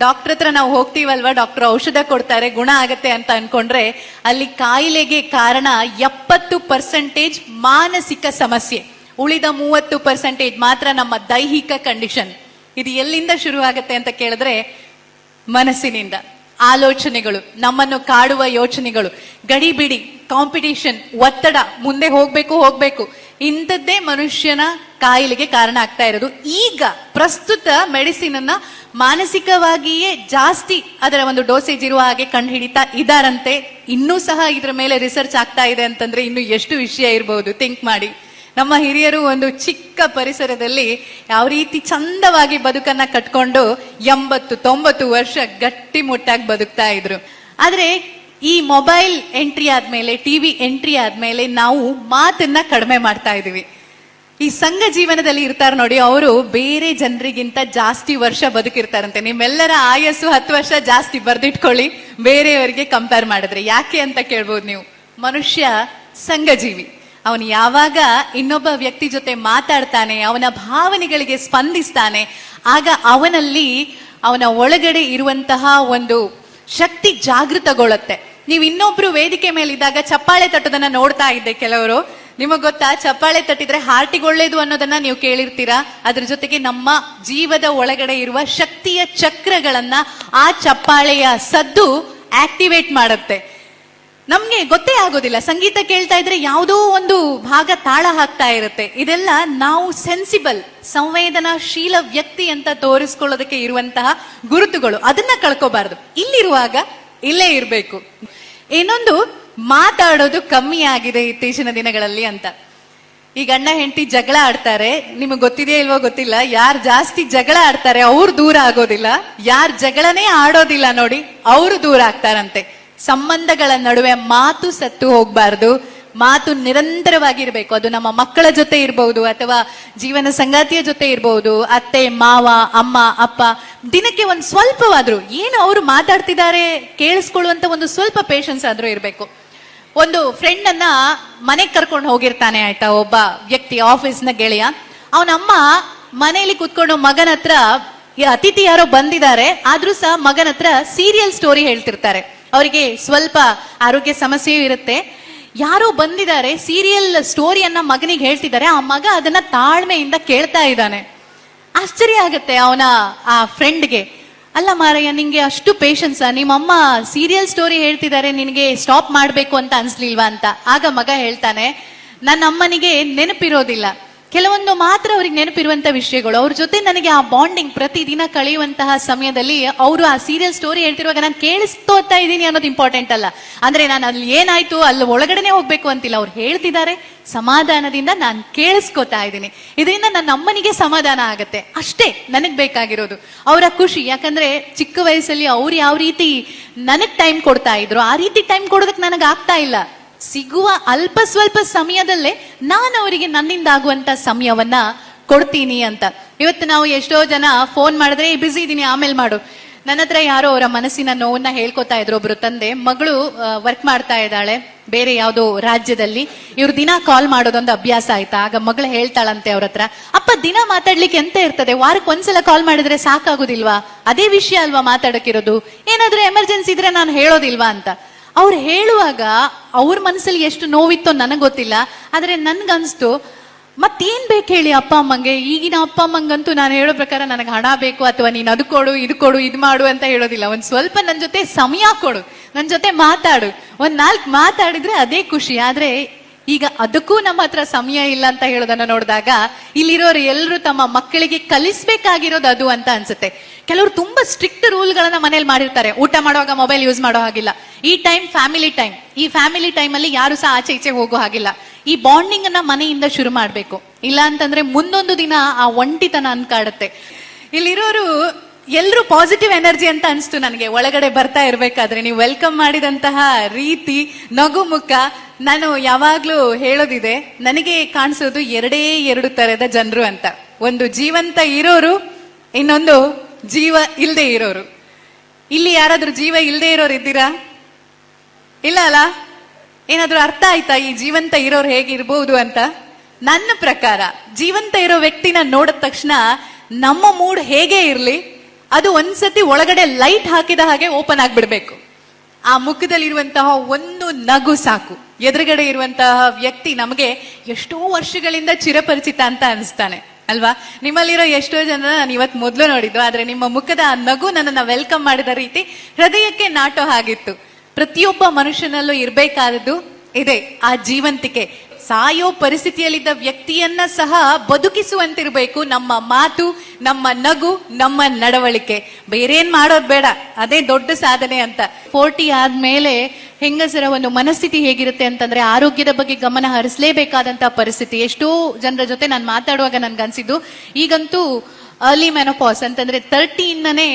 Doctor ಹತ್ರ ನಾವು ಹೋಗ್ತೀವಲ್ವಾ, doctor ಔಷಧ ಕೊಡ್ತಾರೆ, ಗುಣ ಆಗತ್ತೆ ಅಂತ ಅನ್ಕೊಂಡ್ರೆ ಅಲ್ಲಿ ಕಾಯಿಲೆಗೆ ಕಾರಣ 70% ಮಾನಸಿಕ ಸಮಸ್ಯೆ, ಉಳಿದ 30% ಮಾತ್ರ ನಮ್ಮ ದೈಹಿಕ ಕಂಡೀಷನ್. ಇದು ಎಲ್ಲಿಂದ ಶುರು ಆಗತ್ತೆ ಅಂತ ಕೇಳಿದ್ರೆ ಮನಸ್ಸಿನಿಂದ. ಆಲೋಚನೆಗಳು, ನಮ್ಮನ್ನು ಕಾಡುವ ಯೋಚನೆಗಳು, ಗಡಿಬಿಡಿ, ಕಾಂಪಿಟಿಷನ್, ಒತ್ತಡ, ಮುಂದೆ ಹೋಗ್ಬೇಕು, ಇಂಥದ್ದೇ ಮನುಷ್ಯನ ಕಾಯಿಲೆಗೆ ಕಾರಣ ಆಗ್ತಾ ಇರೋದು. ಈಗ ಪ್ರಸ್ತುತ ಮೆಡಿಸಿನ್ ಅನ್ನ ಮಾನಸಿಕವಾಗಿಯೇ ಜಾಸ್ತಿ ಅದರ ಒಂದು ಡೋಸೇಜ್ ಇರುವ ಹಾಗೆ ಕಂಡು ಹಿಡಿತಾ ಇದಾರಂತೆ. ಇನ್ನೂ ಸಹ ಇದ್ರ ಮೇಲೆ ರಿಸರ್ಚ್ ಆಗ್ತಾ ಇದೆ ಅಂತಂದ್ರೆ ಇನ್ನು ಎಷ್ಟು ವಿಷಯ ಇರಬಹುದು, ಥಿಂಕ್ ಮಾಡಿ. ನಮ್ಮ ಹಿರಿಯರು ಒಂದು ಚಿಕ್ಕ ಪರಿಸರದಲ್ಲಿ ಯಾವ ರೀತಿ ಚಂದವಾಗಿ ಬದುಕನ್ನ ಕಟ್ಕೊಂಡು 80-90 ವರ್ಷ ಗಟ್ಟಿ ಮುಟ್ಟಾಗಿ ಬದುಕ್ತಾ ಇದ್ರು. ಆದ್ರೆ ಈ ಮೊಬೈಲ್ ಎಂಟ್ರಿ ಆದ್ಮೇಲೆ, ಟಿವಿ ಎಂಟ್ರಿ ಆದ್ಮೇಲೆ ನಾವು ಮಾತನ್ನ ಕಡಿಮೆ ಮಾಡ್ತಾ ಇದೀವಿ. ಈ ಸಂಘ ಜೀವನದಲ್ಲಿ ಇರ್ತಾರೆ ನೋಡಿ, ಅವರು ಬೇರೆ ಜನರಿಗಿಂತ ಜಾಸ್ತಿ ವರ್ಷ ಬದುಕಿರ್ತಾರಂತೆ. ನಿಮ್ಮೆಲ್ಲರ ಆಯಸ್ಸು 10 ವರ್ಷ ಜಾಸ್ತಿ ಬರ್ದಿಟ್ಕೊಳ್ಳಿ ಬೇರೆಯವರಿಗೆ ಕಂಪೇರ್ ಮಾಡಿದ್ರೆ. ಯಾಕೆ ಅಂತ ಕೇಳ್ಬೋದು ನೀವು. ಮನುಷ್ಯ ಸಂಘಜೀವಿ. ಅವನು ಯಾವಾಗ ಇನ್ನೊಬ್ಬ ವ್ಯಕ್ತಿ ಜೊತೆ ಮಾತಾಡ್ತಾನೆ, ಅವನ ಭಾವನೆಗಳಿಗೆ ಸ್ಪಂದಿಸ್ತಾನೆ, ಆಗ ಅವನಲ್ಲಿ ಅವನ ಒಳಗಡೆ ಇರುವಂತಹ ಒಂದು ಶಕ್ತಿ ಜಾಗೃತಗೊಳ್ಳುತ್ತೆ. ನೀವು ಇನ್ನೊಬ್ರು ವೇದಿಕೆ ಮೇಲೆ ಇದ್ದಾಗ ಚಪ್ಪಾಳೆ ತಟ್ಟೋದನ್ನ ನೋಡ್ತಾ ಇದ್ದೆ. ಕೆಲವರು, ನಿಮಗ್ ಗೊತ್ತಾ, ಚಪ್ಪಾಳೆ ತಟ್ಟಿದ್ರೆ ಹಾರ್ಟಿಗೆ ಒಳ್ಳೇದು ಅನ್ನೋದನ್ನ ನೀವು ಕೇಳಿರ್ತೀರಾ. ಅದ್ರ ಜೊತೆಗೆ ನಮ್ಮ ಜೀವದ ಒಳಗಡೆ ಇರುವ ಶಕ್ತಿಯ ಚಕ್ರಗಳನ್ನ ಆ ಚಪ್ಪಾಳೆಯ ಸದ್ದು ಆಕ್ಟಿವೇಟ್ ಮಾಡುತ್ತೆ. ನಮ್ಗೆ ಗೊತ್ತೇ ಆಗೋದಿಲ್ಲ, ಸಂಗೀತ ಕೇಳ್ತಾ ಇದ್ರೆ ಯಾವುದೋ ಒಂದು ಭಾಗ ತಾಳ ಹಾಕ್ತಾ ಇರುತ್ತೆ. ಇದೆಲ್ಲ ನಾವು ಸೆನ್ಸಿಬಲ್, ಸಂವೇದನಾಶೀಲ ವ್ಯಕ್ತಿ ಅಂತ ತೋರಿಸ್ಕೊಳ್ಳೋದಕ್ಕೆ ಇರುವಂತಹ ಗುರುತುಗಳು. ಅದನ್ನ ಕಳ್ಕೋಬಾರ್ದು. ಇಲ್ಲಿರುವಾಗ ಇಲ್ಲೇ ಇರ್ಬೇಕು. ಇನ್ನೊಂದು, ಮಾತಾಡೋದು ಕಮ್ಮಿ ಆಗಿದೆ ಇತ್ತೀಚಿನ ದಿನಗಳಲ್ಲಿ ಅಂತ. ಈ ಗಂಡ ಹೆಂಡತಿ ಜಗಳ ಆಡ್ತಾರೆ, ನಿಮಗೆ ಗೊತ್ತಿದೆಯೋ ಇಲ್ವೋ ಗೊತ್ತಿಲ್ಲ, ಯಾರು ಜಾಸ್ತಿ ಜಗಳ ಆಡ್ತಾರೆ ಅವ್ರು ದೂರ ಆಗೋದಿಲ್ಲ, ಯಾರು ಜಗಳನೇ ಆಡೋದಿಲ್ಲ ನೋಡಿ ಅವ್ರು ದೂರ ಆಗ್ತಾರಂತೆ. ಸಂಬಂಧಗಳ ನಡುವೆ ಮಾತು ಸತ್ತು ಹೋಗ್ಬಾರ್ದು, ಮಾತು ನಿರಂತರವಾಗಿರ್ಬೇಕು. ಅದು ನಮ್ಮ ಮಕ್ಕಳ ಜೊತೆ ಇರಬಹುದು, ಅಥವಾ ಜೀವನ ಸಂಗಾತಿಯ ಜೊತೆ ಇರಬಹುದು, ಅತ್ತೆ ಮಾವ, ಅಮ್ಮ ಅಪ್ಪ. ದಿನಕ್ಕೆ ಒಂದು ಸ್ವಲ್ಪವಾದ್ರೂ ಏನು ಅವರು ಮಾತಾಡ್ತಿದ್ದಾರೆ ಕೇಳಿಸ್ಕೊಳ್ಳುವಂತ ಒಂದು ಸ್ವಲ್ಪ ಪೇಷನ್ಸ್ ಆದ್ರೂ ಇರಬೇಕು. ಒಂದು ಫ್ರೆಂಡ್ ಅನ್ನ ಮನೆಗೆ ಕರ್ಕೊಂಡು ಹೋಗಿರ್ತಾನೆ, ಆಯ್ತಾ, ಒಬ್ಬ ವ್ಯಕ್ತಿ, ಆಫೀಸ್ನ ಗೆಳೆಯ. ಅವನಮ್ಮ ಮನೆಯಲ್ಲಿ ಕುತ್ಕೊಂಡು ಮಗನ ಹತ್ರ, ಅತಿಥಿ ಯಾರೋ ಬಂದಿದ್ದಾರೆ ಆದ್ರೂ ಸಹ ಮಗನ ಹತ್ರ ಸೀರಿಯಲ್ ಸ್ಟೋರಿ ಹೇಳ್ತಿರ್ತಾರೆ. ಅವರಿಗೆ ಸ್ವಲ್ಪ ಆರೋಗ್ಯ ಸಮಸ್ಯೆಯೂ ಇರುತ್ತೆ. ಯಾರೋ ಬಂದಿದ್ದಾರೆ, ಸೀರಿಯಲ್ ಸ್ಟೋರಿಯನ್ನ ಮಗನಿಗೆ ಹೇಳ್ತಿದ್ದಾರೆ. ಆ ಮಗ ಅದನ್ನ ತಾಳ್ಮೆಯಿಂದ ಕೇಳ್ತಾ ಇದ್ದಾನೆ. ಆಶ್ಚರ್ಯ ಆಗತ್ತೆ ಆ ಫ್ರೆಂಡ್ಗೆ. ಅಲ್ಲ ಮಾರಯ್ಯ, ನಿಂಗೆ ಅಷ್ಟು ಪೇಷನ್ಸ್, ನಿಮ್ಮಮ್ಮ ಸೀರಿಯಲ್ ಸ್ಟೋರಿ ಹೇಳ್ತಿದ್ದಾರೆ, ನಿನಗೆ ಸ್ಟಾಪ್ ಮಾಡ್ಬೇಕು ಅಂತ ಅನ್ಸ್ಲಿಲ್ವಾ ಅಂತ. ಆಗ ಮಗ ಹೇಳ್ತಾನೆ, ನನ್ನ ಅಮ್ಮನಿಗೆ ನೆನಪಿರೋದಿಲ್ಲ, ಕೆಲವೊಂದು ಮಾತ್ರ ಅವ್ರಿಗೆ ನೆನಪಿರುವಂತ ವಿಷಯಗಳು. ಅವ್ರ ಜೊತೆ ನನಗೆ ಆ ಬಾಂಡಿಂಗ್ ಪ್ರತಿದಿನ ಕಳೆಯುವಂತಹ ಸಮಯದಲ್ಲಿ ಅವರು ಆ ಸೀರಿಯಲ್ ಸ್ಟೋರಿ ಹೇಳ್ತಿರುವಾಗ ನಾನು ಕೇಳಿಸ್ತೋತಾ ಇದ್ದೀನಿ ಅನ್ನೋದು ಇಂಪಾರ್ಟೆಂಟ್ ಅಲ್ಲ. ಅಂದ್ರೆ ನಾನು ಅಲ್ಲಿ ಏನಾಯ್ತು ಅಲ್ಲಿ ಒಳಗಡೆನೆ ಹೋಗ್ಬೇಕು ಅಂತಿಲ್ಲ. ಅವ್ರು ಹೇಳ್ತಿದ್ದಾರೆ, ಸಮಾಧಾನದಿಂದ ನಾನು ಕೇಳಿಸ್ಕೋತಾ ಇದ್ದೀನಿ. ಇದರಿಂದ ನನ್ನ ಅಮ್ಮನಿಗೆ ಸಮಾಧಾನ ಆಗತ್ತೆ, ಅಷ್ಟೇ ನನಗ್ ಬೇಕಾಗಿರೋದು, ಅವರ ಖುಷಿ. ಯಾಕಂದ್ರೆ ಚಿಕ್ಕ ವಯಸ್ಸಲ್ಲಿ ಅವ್ರು ಯಾವ ರೀತಿ ನನಗ್ ಟೈಮ್ ಕೊಡ್ತಾ ಇದ್ರು, ಆ ರೀತಿ ಟೈಮ್ ಕೊಡೋದಕ್ಕೆ ನನಗ್ ಆಗ್ತಾ ಇಲ್ಲ. ಸಿಗುವ ಅಲ್ಪ ಸ್ವಲ್ಪ ಸಮಯದಲ್ಲೇ ನಾನು ಅವರಿಗೆ ನನ್ನಿಂದ ಆಗುವಂತ ಸಮಯವನ್ನ ಕೊಡ್ತೀನಿ ಅಂತ. ಇವತ್ತು ನಾವು ಎಷ್ಟೋ ಜನ ಫೋನ್ ಮಾಡಿದ್ರೆ ಬಿಸಿ ಇದೀನಿ ಆಮೇಲೆ ಮಾಡು. ನನ್ನ ಹತ್ರ ಯಾರೋ ಅವರ ಮನಸ್ಸಿನ ನೋವನ್ನ ಹೇಳ್ಕೊತಾ ಇದ್ರು. ಒಬ್ರು ತಂದೆ, ಮಗಳು ವರ್ಕ್ ಮಾಡ್ತಾ ಇದ್ದಾಳೆ ಬೇರೆ ಯಾವ್ದೋ ರಾಜ್ಯದಲ್ಲಿ, ಇವ್ರು ದಿನ ಕಾಲ್ ಮಾಡೋದೊಂದು ಅಭ್ಯಾಸ ಆಯ್ತಾ. ಆಗ ಮಗಳು ಹೇಳ್ತಾಳಂತೆ ಅವ್ರ ಹತ್ರ, ಅಪ್ಪ ದಿನ ಮಾತಾಡ್ಲಿಕ್ಕೆ ಎಂತ ಇರ್ತದೆ, ವಾರಕ್ಕೆ ಒಂದ್ಸಲ ಕಾಲ್ ಮಾಡಿದ್ರೆ ಸಾಕಾಗುದಿಲ್ವಾ, ಅದೇ ವಿಷಯ ಅಲ್ವಾ ಮಾತಾಡಕ್ಕಿರೋದು, ಏನಾದ್ರೂ ಎಮರ್ಜೆನ್ಸಿ ಇದ್ರೆ ನಾನು ಹೇಳೋದಿಲ್ವಾ ಅಂತ. ಅವ್ರು ಹೇಳುವಾಗ ಅವ್ರ ಮನಸ್ಸಲ್ಲಿ ಎಷ್ಟು ನೋವಿತ್ತೋ ನನಗ್ ಗೊತ್ತಿಲ್ಲ. ಆದ್ರೆ ನನ್ಗನ್ಸ್ತು, ಮತ್ತೇನ್ ಬೇಕು ಹೇಳಿ ಅಪ್ಪ ಅಮ್ಮಂಗೆ. ಈಗಿನ ಅಪ್ಪ ಅಮ್ಮಂಗಂತೂ ನಾನು ಹೇಳೋ ಪ್ರಕಾರ ನನಗೆ ಹಣ ಬೇಕು, ಅಥವಾ ನೀನ್ ಅದು ಕೊಡು ಇದು ಕೊಡು ಇದು ಮಾಡು ಅಂತ ಹೇಳೋದಿಲ್ಲ. ಒಂದ್ ಸ್ವಲ್ಪ ನನ್ ಜೊತೆ ಸಮಯ ಕೊಡು, ನನ್ ಜೊತೆ ಮಾತಾಡು, ಒಂದ್ 4 ಮಾತಾಡಿದ್ರೆ ಅದೇ ಖುಷಿ. ಆದ್ರೆ ಈಗ ಅದಕ್ಕೂ ನಮ್ಮ ಹತ್ರ ಸಮಯ ಇಲ್ಲ ಅಂತ ಹೇಳೋದನ್ನ ನೋಡಿದಾಗ ಇಲ್ಲಿರೋರು ಎಲ್ಲರೂ ತಮ್ಮ ಮಕ್ಕಳಿಗೆ ಕಲಿಸ್ಬೇಕಾಗಿರೋದು ಅದು ಅಂತ ಅನ್ಸುತ್ತೆ. ಕೆಲವರು ತುಂಬಾ ಸ್ಟ್ರಿಕ್ಟ್ ರೂಲ್ಗಳನ್ನ ಮನೇಲಿ ಮಾಡಿರ್ತಾರೆ. ಊಟ ಮಾಡುವಾಗ ಮೊಬೈಲ್ ಯೂಸ್ ಮಾಡೋ ಹಾಗಿಲ್ಲ, ಈ ಟೈಮ್ ಫ್ಯಾಮಿಲಿ ಟೈಮ್, ಈ ಫ್ಯಾಮಿಲಿ ಟೈಮ್ ಅಲ್ಲಿ ಯಾರು ಸಹ ಆಚೆ ಈಚೆ ಹೋಗೋ ಹಾಗಿಲ್ಲ. ಈ ಬಾಂಡಿಂಗ್ ಅನ್ನ ಮನೆಯಿಂದ ಶುರು ಮಾಡ್ಬೇಕು. ಇಲ್ಲ ಅಂತಂದ್ರೆ ಮುಂದೊಂದು ದಿನ ಆ ಒಂಟಿತನ ಅನ್ಕಾಡುತ್ತೆ. ಇಲ್ಲಿರೋರು ಎಲ್ರು ಪಾಸಿಟಿವ್ ಎನರ್ಜಿ ಅಂತ ಅನ್ಸ್ತು ನನಗೆ ಒಳಗಡೆ ಬರ್ತಾ ಇರ್ಬೇಕಾದ್ರೆ. ನೀವು ವೆಲ್ಕಮ್ ಮಾಡಿದಂತಹ ರೀತಿ, ನಗು ಮುಖ. ನಾನು ಯಾವಾಗ್ಲೂ ಹೇಳೋದಿದೆ, ನನಗೆ ಕಾಣಿಸೋದು 2 ತರದ ಜನರು ಅಂತ. ಒಂದು ಜೀವಂತ ಇರೋರು, ಇನ್ನೊಂದು ಜೀವ ಇಲ್ದೇ ಇರೋರು. ಇಲ್ಲಿ ಯಾರಾದ್ರೂ ಜೀವ ಇಲ್ದೇ ಇರೋರು ಇದ್ದೀರಾ? ಇಲ್ಲ ಅಲ್ಲ? ಏನಾದ್ರೂ ಅರ್ಥ ಆಯ್ತಾ ಈ ಜೀವಂತ ಇರೋರು ಹೇಗಿರ್ಬೋದು ಅಂತ? ನನ್ನ ಪ್ರಕಾರ ಜೀವಂತ ಇರೋ ವ್ಯಕ್ತಿನ ನೋಡಿದ ತಕ್ಷಣ ನಮ್ಮ ಮೂಡ್ ಹೇಗೆ ಇರ್ಲಿ ಅದು ಒಂದ್ಸತಿ ಒಳಗಡೆ ಲೈಟ್ ಹಾಕಿದ ಹಾಗೆ ಓಪನ್ ಆಗ್ಬಿಡ್ಬೇಕು. ಆ ಮುಖದಲ್ಲಿರುವಂತಹ ಒಂದು ನಗು ಸಾಕು, ಎದುರುಗಡೆ ಇರುವಂತಹ ವ್ಯಕ್ತಿ ನಮಗೆ ಎಷ್ಟೋ ವರ್ಷಗಳಿಂದ ಚಿರಪರಿಚಿತ ಅಂತ ಅನಿಸ್ತಾನೆ ಅಲ್ವಾ? ನಿಮ್ಮಲ್ಲಿರೋ ಎಷ್ಟೋ ಜನ ನಾನು ಇವತ್ತು ಮೊದಲು ನೋಡಿದ್ದು, ಆದ್ರೆ ನಿಮ್ಮ ಮುಖದ ಆ ನಗು ನನ್ನನ್ನ ವೆಲ್ಕಮ್ ಮಾಡಿದ ರೀತಿ ಹೃದಯಕ್ಕೆ ನಾಟೋ ಹಾಗಿತ್ತು. ಪ್ರತಿಯೊಬ್ಬ ಮನುಷ್ಯನಲ್ಲೂ ಇರ್ಬೇಕಾದದ್ದು ಇದೆ ಆ ಜೀವಂತಿಕೆ. ಸಾಯೋ ಪರಿಸ್ಥಿತಿಯಲ್ಲಿದ್ದ ವ್ಯಕ್ತಿಯನ್ನ ಸಹ ಬದುಕಿಸುವಂತಿರ್ಬೇಕು ನಮ್ಮ ಮಾತು, ನಮ್ಮ ನಗು, ನಮ್ಮ ನಡವಳಿಕೆ. ಬೇರೇನ್ ಮಾಡೋದ್ ಬೇಡ, ಅದೇ ದೊಡ್ಡ ಸಾಧನೆ ಅಂತ. 40 ಆದ್ಮೇಲೆ ಹೆಂಗಸರ ಒಂದು ಮನಸ್ಥಿತಿ ಹೇಗಿರುತ್ತೆ ಅಂತಂದ್ರೆ ಆರೋಗ್ಯದ ಬಗ್ಗೆ ಗಮನ ಹರಿಸಲೇಬೇಕಾದಂತ ಪರಿಸ್ಥಿತಿ. ಎಷ್ಟೋ ಜನರ ಜೊತೆ ನಾನು ಮಾತಾಡುವಾಗ ನನ್ಗನ್ಸಿದ್ದು, ಈಗಂತೂ ಅರ್ಲಿ ಮೆನೋಪಾಸ್ ಅಂತಂದ್ರೆ 30 ಇಂದನೇ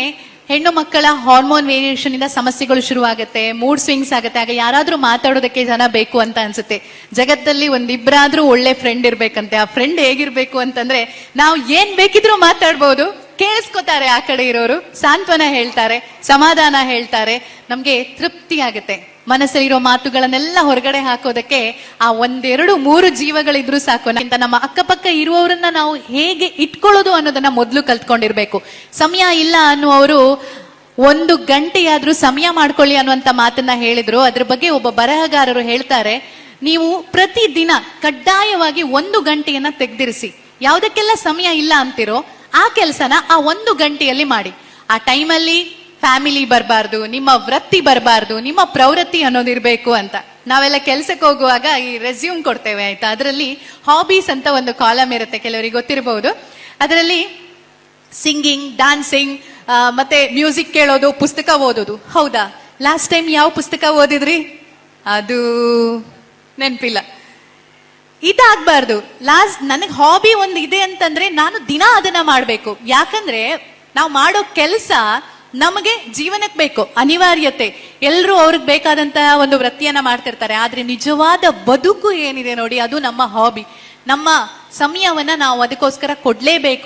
ಹೆಣ್ಣು ಮಕ್ಕಳ ಹಾರ್ಮೋನ್ ವೇರಿಯೇಷನ್ ಇಂದ ಸಮಸ್ಯೆಗಳು ಶುರುವಾಗುತ್ತೆ, ಮೂಡ್ ಸ್ವಿಂಗ್ಸ್ ಆಗುತ್ತೆ. ಆಗ ಯಾರಾದ್ರೂ ಮಾತಾಡೋದಕ್ಕೆ ಜನ ಬೇಕು ಅಂತ ಅನ್ಸುತ್ತೆ. ಜಗತ್ತಲ್ಲಿ ಒಂದಿಬ್ರಾದ್ರೂ ಒಳ್ಳೆ ಫ್ರೆಂಡ್ ಇರ್ಬೇಕಂತೆ. ಆ ಫ್ರೆಂಡ್ ಹೇಗಿರ್ಬೇಕು ಅಂತಂದ್ರೆ, ನಾವು ಏನ್ ಬೇಕಿದ್ರೂ ಮಾತಾಡ್ಬೋದು, ಕೇಳಿಸ್ಕೊತಾರೆ, ಆ ಕಡೆ ಇರೋರು ಸಾಂತ್ವನ ಹೇಳ್ತಾರೆ, ಸಮಾಧಾನ ಹೇಳ್ತಾರೆ, ನಮ್ಗೆ ತೃಪ್ತಿ ಆಗುತ್ತೆ. ಮನಸ್ಸಲ್ಲಿರೋ ಮಾತುಗಳನ್ನೆಲ್ಲ ಹೊರಗಡೆ ಹಾಕೋದಕ್ಕೆ ಆ 1, 2, 3 ಜೀವಗಳಿದ್ರು ಸಾಕು. ನಮ್ಮ ಅಕ್ಕಪಕ್ಕ ಇರುವವರನ್ನ ನಾವು ಹೇಗೆ ಇಟ್ಕೊಳ್ಳೋದು ಅನ್ನೋದನ್ನ ಮೊದಲು ಕಲ್ತ್ಕೊಂಡಿರ್ಬೇಕು. ಸಮಯ ಇಲ್ಲ ಅನ್ನುವರು 1 ಗಂಟೆಯಾದ್ರೂ ಸಮಯ ಮಾಡ್ಕೊಳ್ಳಿ ಅನ್ನುವಂತ ಮಾತನ್ನ ಹೇಳಿದ್ರು. ಅದ್ರ ಬಗ್ಗೆ ಒಬ್ಬ ಬರಹಗಾರರು ಹೇಳ್ತಾರೆ, ನೀವು ಪ್ರತಿದಿನ ಕಡ್ಡಾಯವಾಗಿ 1 ಗಂಟೆಯನ್ನ ತೆಗ್ದಿರಿಸಿ. ಯಾವ್ದಕ್ಕೆಲ್ಲ ಸಮಯ ಇಲ್ಲ ಅಂತಿರೋ ಆ ಕೆಲಸನ ಆ 1 ಗಂಟೆಯಲ್ಲಿ ಮಾಡಿ. ಆ ಟೈಮಲ್ಲಿ ಫ್ಯಾಮಿಲಿ ಬರಬಾರ್ದು, ನಿಮ್ಮ ವೃತ್ತಿ ಬರಬಾರ್ದು, ನಿಮ್ಮ ಪ್ರವೃತ್ತಿ ಅನ್ನೋದಿರ್ಬೇಕು ಅಂತ. ನಾವೆಲ್ಲ ಕೆಲ್ಸಕ್ಕೆ ಹೋಗುವಾಗ ಈ ರೆಸ್ಯೂಮ್ ಕೊಡ್ತೇವೆ ಆಯ್ತಾ, ಅದರಲ್ಲಿ ಹಾಬೀಸ್ ಅಂತ ಒಂದು ಕಾಲಮ್ ಇರುತ್ತೆ, ಕೆಲವರಿಗೆ ಗೊತ್ತಿರಬಹುದು. ಅದರಲ್ಲಿ ಸಿಂಗಿಂಗ್, ಡಾನ್ಸಿಂಗ್, ಮತ್ತೆ ಮ್ಯೂಸಿಕ್ ಕೇಳೋದು, ಪುಸ್ತಕ ಓದೋದು. ಹೌದಾ? ಲಾಸ್ಟ್ ಟೈಮ್ ಯಾವ ಪುಸ್ತಕ ಓದಿದ್ರಿ? ಅದು ನೆನಪಿಲ್ಲ. ಇದಾಗಬಾರ್ದು. ನನಗೆ ಹಾಬಿ ಒಂದು ಇದೆ ಅಂತಂದ್ರೆ ನಾನು ದಿನ ಅದನ್ನ ಮಾಡ್ಬೇಕು. ಯಾಕಂದ್ರೆ ನಾವು ಮಾಡೋ ಕೆಲಸ ನಮಗೆ ಜೀವನಕ್ಕೆ ಬೇಕು, ಅನಿವಾರ್ಯತೆ. ಎಲ್ರು ಅವ್ರಿಗೆ ಬೇಕಾದಂತಹ ಒಂದು ವೃತ್ತಿಯನ್ನ ಮಾಡ್ತಿರ್ತಾರೆ, ಆದ್ರೆ ನಿಜವಾದ ಬದುಕು ಏನಿದೆ ನೋಡಿ, ಅದು ನಮ್ಮ ಹಾಬಿ. ನಮ್ಮ ಸಮಯವನ್ನ ನಾವು ಅದಕ್ಕೋಸ್ಕರ ಕೊಡ್ಲೇಬೇಕು.